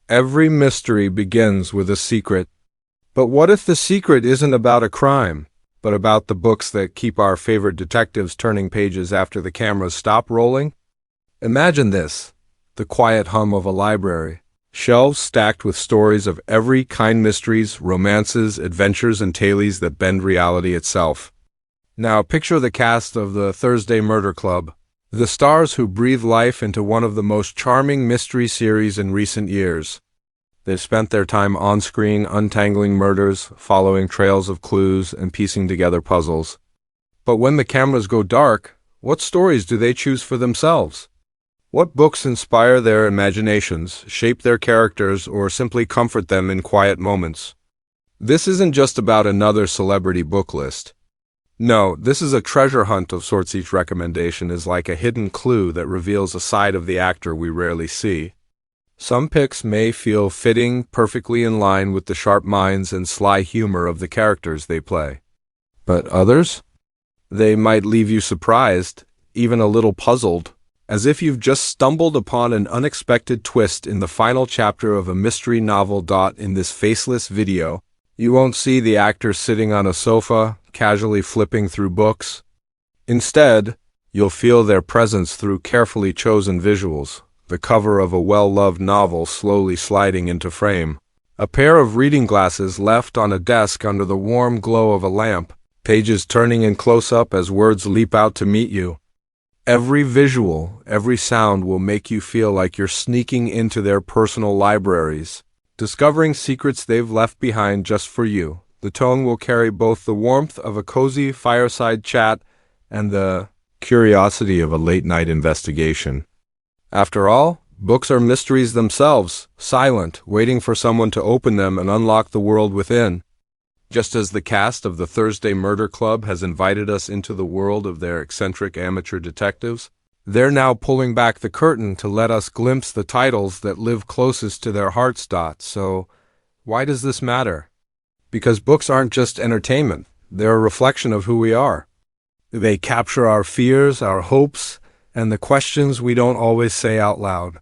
Every mystery begins with a secret. But what if the secret isn't about a crime, but about the books that keep our favorite detectives turning pages after the cameras stop rolling? Imagine this, the quiet hum of a library. Shelves stacked with stories of every kind, mysteries, romances, adventures, and tales that bend reality itself. Now picture the cast of the Thursday Murder Club, the stars who breathe life into one of the most charming mystery series in recent years. They've spent their time on screen untangling murders, following trails of clues, and piecing together puzzles. But when the cameras go dark, what stories do they choose for themselves? What books inspire their imaginations, shape their characters, or simply comfort them in quiet moments? This isn't just about another celebrity book list. No, this is a treasure hunt of sorts. Each recommendation is like a hidden clue that reveals a side of the actor we rarely see. Some picks may feel fitting, perfectly in line with the sharp minds and sly humor of the characters they play. But others? They might leave you surprised, even a little puzzled, as if you've just stumbled upon an unexpected twist in the final chapter of a mystery novel. In this faceless video, you won't see the actor sitting on a sofa, casually flipping through books. Instead, you'll feel their presence through carefully chosen visuals, the cover of a well-loved novel slowly sliding into frame, a pair of reading glasses left on a desk under the warm glow of a lamp, pages turning in close-up as words leap out to meet you. Every visual, every sound will make you feel like you're sneaking into their personal libraries, discovering secrets they've left behind just for you. The tone will carry both the warmth of a cozy fireside chat and the curiosity of a late-night investigation. After all, books are mysteries themselves, silent, waiting for someone to open them and unlock the world within. Just as the cast of the Thursday Murder Club has invited us into the world of their eccentric amateur detectives, they're now pulling back the curtain to let us glimpse the titles that live closest to their hearts. So, why does this matter? Because books aren't just entertainment, they're a reflection of who we are. They capture our fears, our hopes, and the questions we don't always say out loud.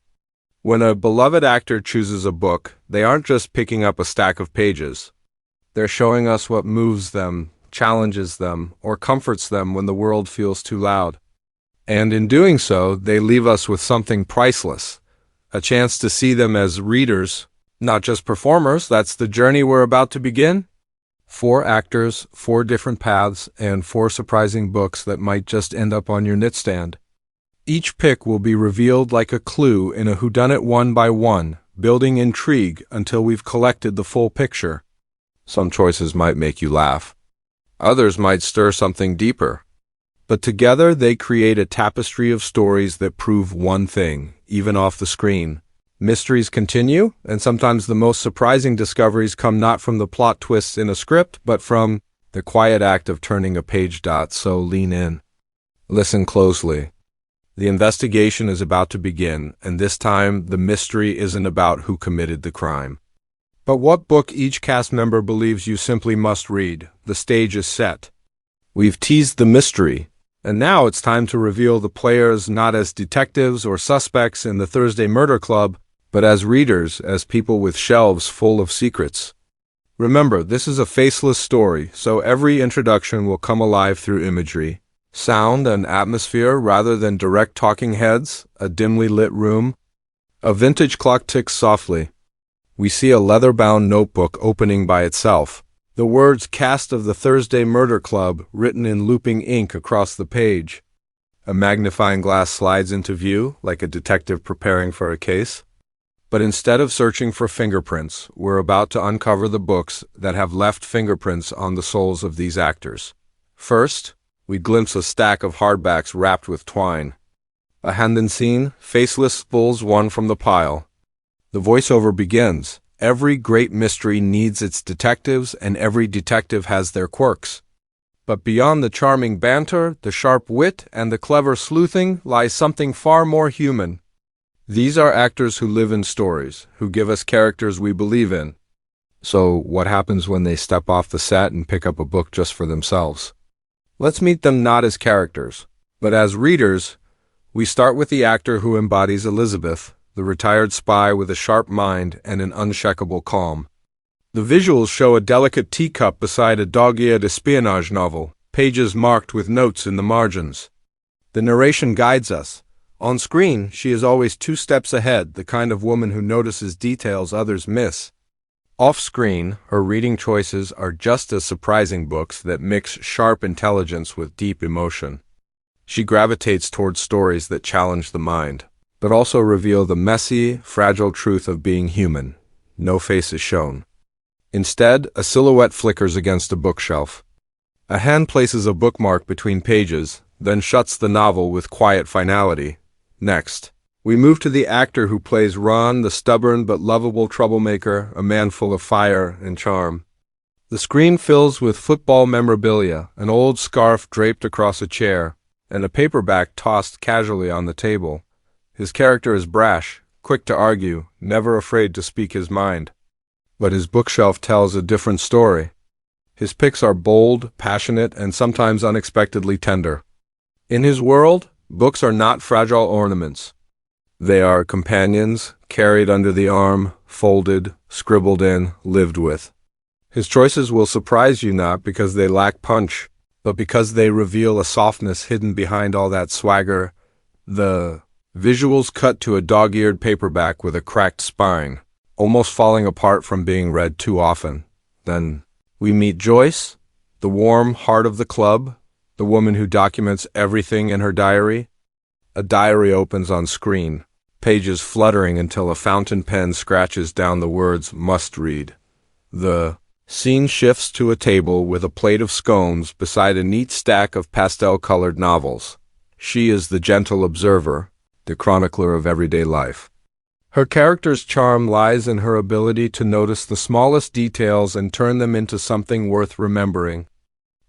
When a beloved actor chooses a book, they aren't just picking up a stack of pages. They're showing us what moves them, challenges them, or comforts them when the world feels too loud. And in doing so, they leave us with something priceless, a chance to see them as readers, not just performers. That's the journey we're about to begin. 4 actors, 4 different paths, and 4 surprising books that might just end up on your nightstand. Each pick will be revealed like a clue in a whodunit, one by one, building intrigue until we've collected the full picture. Some choices might make you laugh. Others might stir something deeper. But together they create a tapestry of stories that prove one thing, even off the screen. Mysteries continue, and sometimes the most surprising discoveries come not from the plot twists in a script, but from the quiet act of turning a page. So lean in. Listen closely. The investigation is about to begin, and this time the mystery isn't about who committed the crime, but what book each cast member believes you simply must read. The stage is set. We've teased the mystery, and now it's time to reveal the players not as detectives or suspects in the Thursday Murder Club, but as readers, as people with shelves full of secrets. Remember, this is a faceless story, so every introduction will come alive through imagery, sound, and atmosphere rather than direct talking heads. A dimly lit room. A vintage clock ticks softly. We see a leather-bound notebook opening by itself. The words "Cast of the Thursday Murder Club" written in looping ink across the page. A magnifying glass slides into view, like a detective preparing for a case. But instead of searching for fingerprints, we're about to uncover the books that have left fingerprints on the souls of these actors. First, we glimpse a stack of hardbacks wrapped with twine. A hand scene, faceless, pulls one from the pile. The voiceover begins. Every great mystery needs its detectives, and every detective has their quirks. But beyond the charming banter, the sharp wit, and the clever sleuthing lies something far more human. These are actors who live in stories, who give us characters we believe in. So what happens when they step off the set and pick up a book just for themselves? Let's meet them not as characters, but as readers. We start with the actor who embodies Elizabeth, the retired spy with a sharp mind and an unshakable calm. The visuals show a delicate teacup beside a dog-eared espionage novel, pages marked with notes in the margins. The narration guides us. On screen, she is always 2 steps ahead, the kind of woman who notices details others miss. Off-screen, her reading choices are just as surprising, books that mix sharp intelligence with deep emotion. She gravitates towards stories that challenge the mind, but also reveal the messy, fragile truth of being human. No face is shown. Instead, a silhouette flickers against a bookshelf. A hand places a bookmark between pages, then shuts the novel with quiet finality. Next, we move to the actor who plays Ron, the stubborn but lovable troublemaker, a man full of fire and charm. The screen fills with football memorabilia, an old scarf draped across a chair, and a paperback tossed casually on the table. His character is brash, quick to argue, never afraid to speak his mind. But his bookshelf tells a different story. His picks are bold, passionate, and sometimes unexpectedly tender. In his world, books are not fragile ornaments. They are companions, carried under the arm, folded, scribbled in, lived with. His choices will surprise you not because they lack punch, but because they reveal a softness hidden behind all that swagger. The visuals cut to a dog-eared paperback with a cracked spine, almost falling apart from being read too often. Then we meet Joyce, the warm heart of the club, the woman who documents everything in her diary. A diary opens on screen, pages fluttering until a fountain pen scratches down the words "must read." The scene shifts to a table with a plate of scones beside a neat stack of pastel-colored novels. She is the gentle observer, the chronicler of everyday life. Her character's charm lies in her ability to notice the smallest details and turn them into something worth remembering.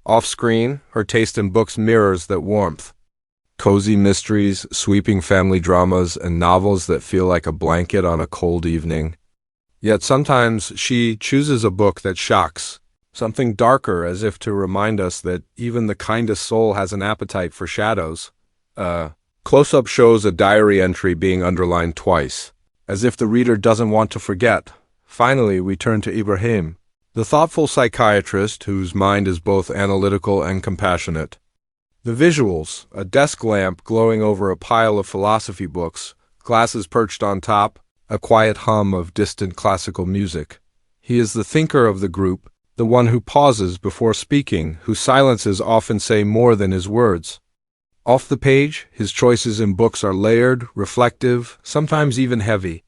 Off-screen, her taste in books mirrors that warmth. Cozy mysteries, sweeping family dramas, and novels that feel like a blanket on a cold evening. Yet sometimes she chooses a book that shocks, something darker, as if to remind us that even the kindest soul has an appetite for shadows. Close-up shows a diary entry being underlined twice, as if the reader doesn't want to forget. Finally, we turn to Ibrahim, the thoughtful psychiatrist whose mind is both analytical and compassionate. The visuals, a desk lamp glowing over a pile of philosophy books, glasses perched on top, a quiet hum of distant classical music. He is the thinker of the group, the one who pauses before speaking, whose silences often say more than his words. Off the page, his choices in books are layered, reflective, sometimes even heavy.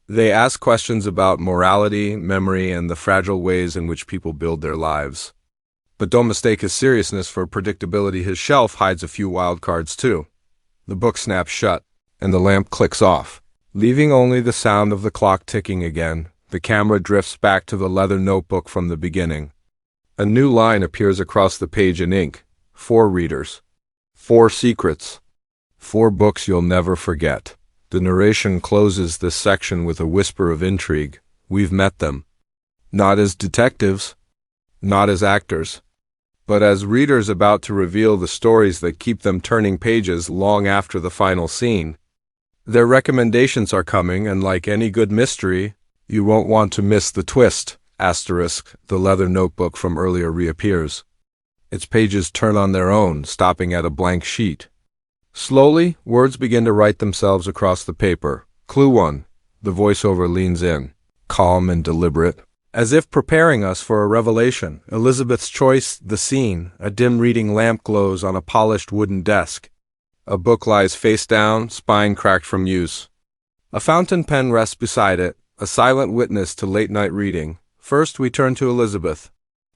They ask questions about morality, memory, and the fragile ways in which people build their lives. But don't mistake his seriousness for predictability. His shelf hides a few wild cards too. The book snaps shut, and the lamp clicks off, leaving only the sound of the clock ticking again. The camera drifts back to the leather notebook from the beginning. A new line appears across the page in ink. 4 readers. 4 secrets. 4 books you'll never forget. The narration closes this section with a whisper of intrigue. We've met them. Not as detectives, not as actors, but as readers about to reveal the stories that keep them turning pages long after the final scene. Their recommendations are coming, and like any good mystery, you won't want to miss the twist. Asterisk, the leather notebook from earlier reappears. Its pages turn on their own, stopping at a blank sheet. Slowly, words begin to write themselves across the paper. Clue 1. The voiceover leans in, calm and deliberate, as if preparing us for a revelation. Elizabeth's choice, the scene. A dim reading lamp glows on a polished wooden desk. A book lies face down, spine cracked from use. A fountain pen rests beside it, a silent witness to late-night reading. First, we turn to Elizabeth.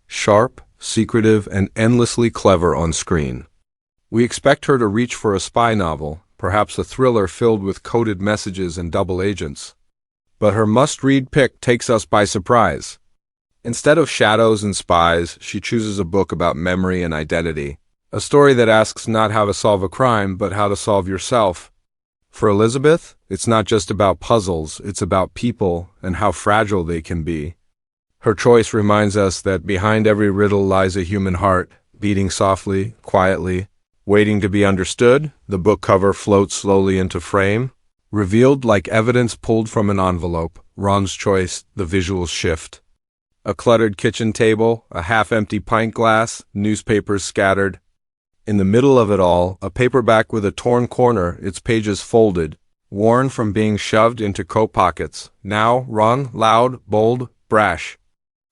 Sharp, secretive, and endlessly clever on screen. We expect her to reach for a spy novel, perhaps a thriller filled with coded messages and double agents. But her must-read pick takes us by surprise. Instead of shadows and spies, she chooses a book about memory and identity. A story that asks not how to solve a crime, but how to solve yourself. For Elizabeth, it's not just about puzzles, it's about people and how fragile they can be. Her choice reminds us that behind every riddle lies a human heart, beating softly, quietly, waiting to be understood. The book cover floats slowly into frame, Revealed like evidence pulled from an envelope, Ron's choice, the visuals shift. A cluttered kitchen table, a half-empty pint glass, newspapers scattered. In the middle of it all, a paperback with a torn corner, its pages folded, worn from being shoved into coat pockets. Now, Ron, loud, bold, brash.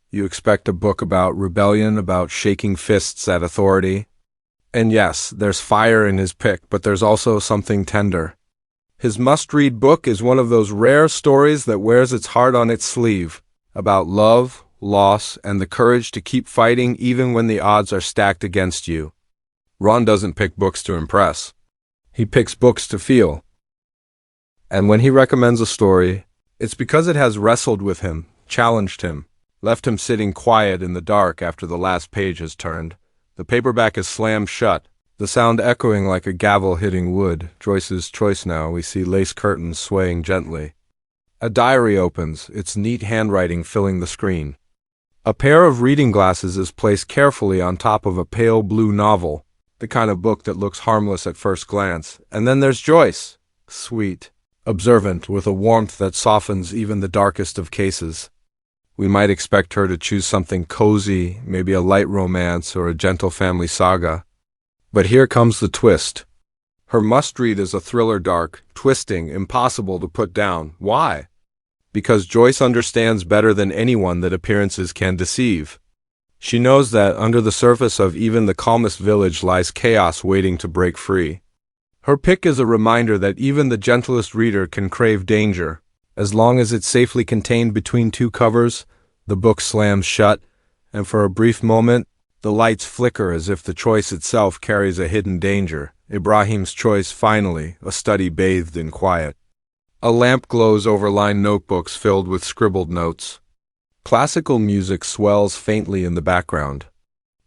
You expect a book about rebellion, about shaking fists at authority. And yes, there's fire in his pick, but there's also something tender. His must-read book is one of those rare stories that wears its heart on its sleeve, about love, loss, and the courage to keep fighting even when the odds are stacked against you. Ron doesn't pick books to impress. He picks books to feel. And when he recommends a story, it's because it has wrestled with him, challenged him, left him sitting quiet in the dark after the last page has turned. The paperback is slammed shut, the sound echoing like a gavel hitting wood. Joyce's choice now. We see lace curtains swaying gently. A diary opens, its neat handwriting filling the screen. A pair of reading glasses is placed carefully on top of a pale blue novel, the kind of book that looks harmless at first glance. And then there's Joyce, sweet, observant, with a warmth that softens even the darkest of cases. We might expect her to choose something cozy, maybe a light romance or a gentle family saga. But here comes the twist. Her must-read is a thriller, dark, twisting, impossible to put down. Why? Because Joyce understands better than anyone that appearances can deceive. She knows that under the surface of even the calmest village lies chaos waiting to break free. Her pick is a reminder that even the gentlest reader can crave danger. As long as it's safely contained between two covers, the book slams shut, and for a brief moment, the lights flicker as if the choice itself carries a hidden danger. Ibrahim's choice, finally, a study bathed in quiet. A lamp glows over lined notebooks filled with scribbled notes. Classical music swells faintly in the background.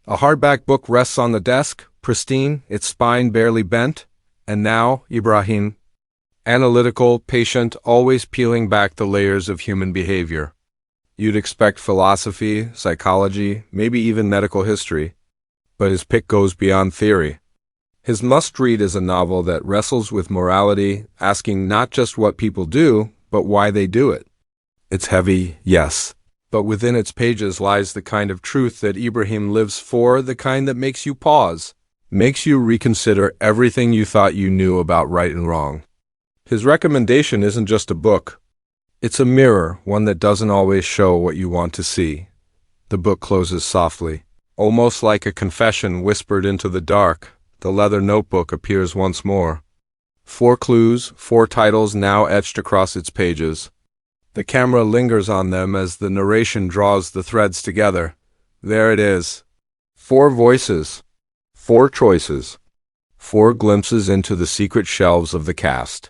A hardback book rests on the desk, pristine, its spine barely bent. And now, Ibrahim. Analytical, patient, always peeling back the layers of human behavior. You'd expect philosophy, psychology, maybe even medical history. But his pick goes beyond theory. His must-read is a novel that wrestles with morality, asking not just what people do, but why they do it. It's heavy, yes, but within its pages lies the kind of truth that Ibrahim lives for, the kind that makes you pause, makes you reconsider everything you thought you knew about right and wrong. His recommendation isn't just a book. It's a mirror, one that doesn't always show what you want to see. The book closes softly, almost like a confession whispered into the dark. The leather notebook appears once more. 4 clues, 4 titles now etched across its pages. The camera lingers on them as the narration draws the threads together. There it is. 4 voices, 4 choices, 4 glimpses into the secret shelves of the cast.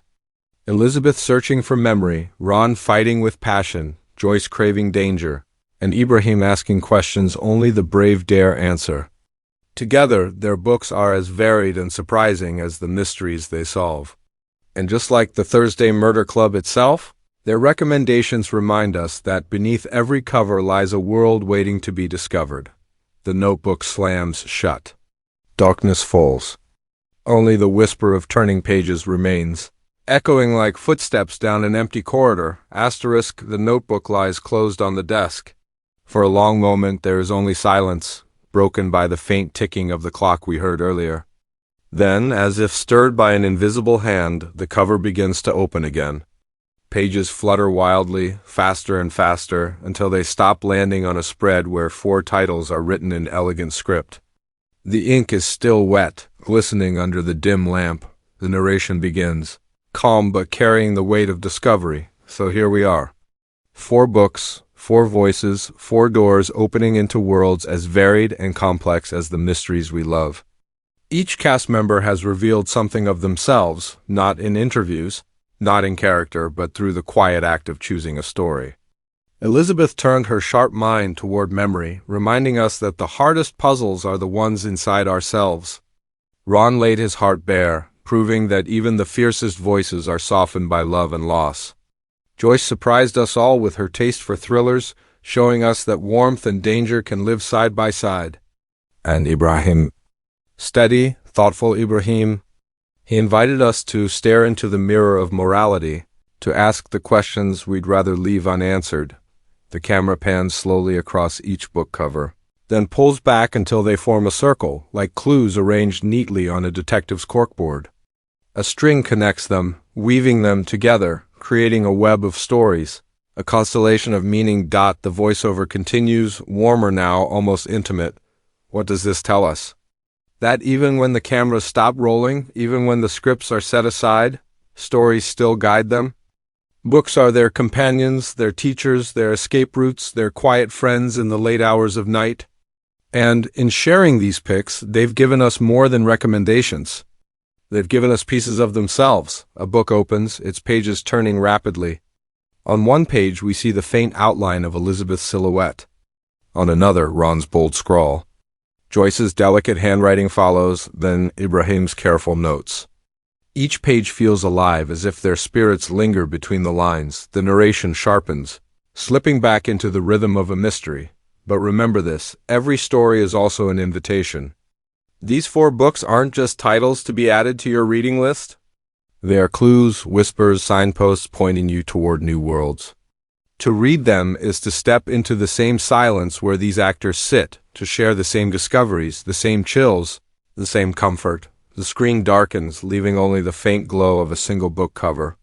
Elizabeth searching for memory, Ron fighting with passion, Joyce craving danger, and Ibrahim asking questions only the brave dare answer. Together, their books are as varied and surprising as the mysteries they solve. And just like the Thursday Murder Club itself, their recommendations remind us that beneath every cover lies a world waiting to be discovered. The notebook slams shut. Darkness falls. Only the whisper of turning pages remains. Echoing like footsteps down an empty corridor, the notebook lies closed on the desk. For a long moment there is only silence, broken by the faint ticking of the clock we heard earlier. Then, as if stirred by an invisible hand, the cover begins to open again. Pages flutter wildly, faster and faster, until they stop landing on a spread where 4 titles are written in elegant script. The ink is still wet, glistening under the dim lamp. The narration begins. Calm but carrying the weight of discovery. So here we are. 4 books, 4 voices, 4 doors opening into worlds as varied and complex as the mysteries we love. Each cast member has revealed something of themselves, not in interviews, not in character, but through the quiet act of choosing a story. Elizabeth turned her sharp mind toward memory, reminding us that the hardest puzzles are the ones inside ourselves. Ron laid his heart bare, proving that even the fiercest voices are softened by love and loss. Joyce surprised us all with her taste for thrillers, showing us that warmth and danger can live side by side. And Ibrahim. Steady, thoughtful Ibrahim. He invited us to stare into the mirror of morality, to ask the questions we'd rather leave unanswered. The camera pans slowly across each book cover, then pulls back until they form a circle, like clues arranged neatly on a detective's corkboard. A string connects them, weaving them together, creating a web of stories, a constellation of meaning. The voiceover continues, warmer now, almost intimate. What does this tell us? That even when the cameras stop rolling, even when the scripts are set aside, stories still guide them. Books are their companions, their teachers, their escape routes, their quiet friends in the late hours of night. And in sharing these picks, they've given us more than recommendations. They've given us pieces of themselves. A book opens, its pages turning rapidly. On one page, we see the faint outline of Elizabeth's silhouette. On another, Ron's bold scrawl. Joyce's delicate handwriting follows, then Ibrahim's careful notes. Each page feels alive, as if their spirits linger between the lines. The narration sharpens, slipping back into the rhythm of a mystery. But remember this, every story is also an invitation. These 4 books aren't just titles to be added to your reading list. They are clues, whispers, signposts pointing you toward new worlds. To read them is to step into the same silence where these actors sit, to share the same discoveries, the same chills, the same comfort. The screen darkens, leaving only the faint glow of a single book cover.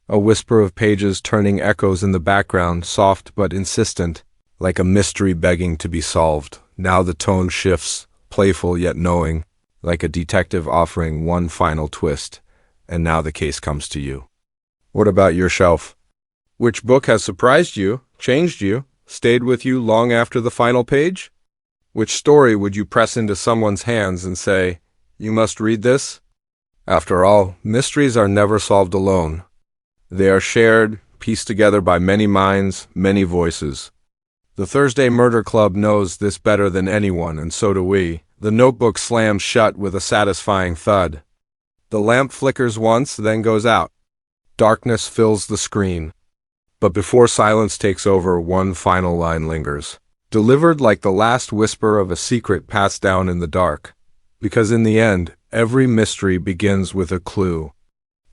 A whisper of pages turning echoes in the background, soft but insistent, like a mystery begging to be solved. Now the tone shifts, playful yet knowing, like a detective offering one final twist. And now the case comes to you. What about your shelf? Which book has surprised you, changed you, stayed with you long after the final page? Which story would you press into someone's hands and say, "You must read this"? After all, mysteries are never solved alone. They are shared, pieced together by many minds, many voices. The Thursday Murder Club knows this better than anyone, and so do we. The notebook slams shut with a satisfying thud. The lamp flickers once, then goes out. Darkness fills the screen. But before silence takes over, one final line lingers, delivered like the last whisper of a secret passed down in the dark. Because in the end, every mystery begins with a clue.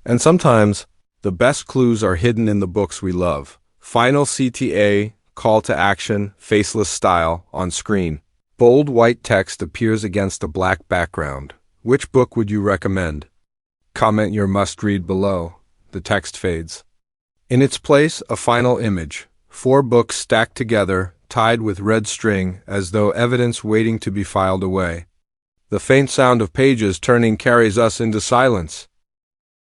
And sometimes, the best clues are hidden in the books we love. Final CTA, call to action, faceless style, on screen. Bold white text appears against a black background. Which book would you recommend? Comment your must-read below. The text fades. In its place, a final image. 4 books stacked together, tied with red string, as though evidence waiting to be filed away. The faint sound of pages turning carries us into silence.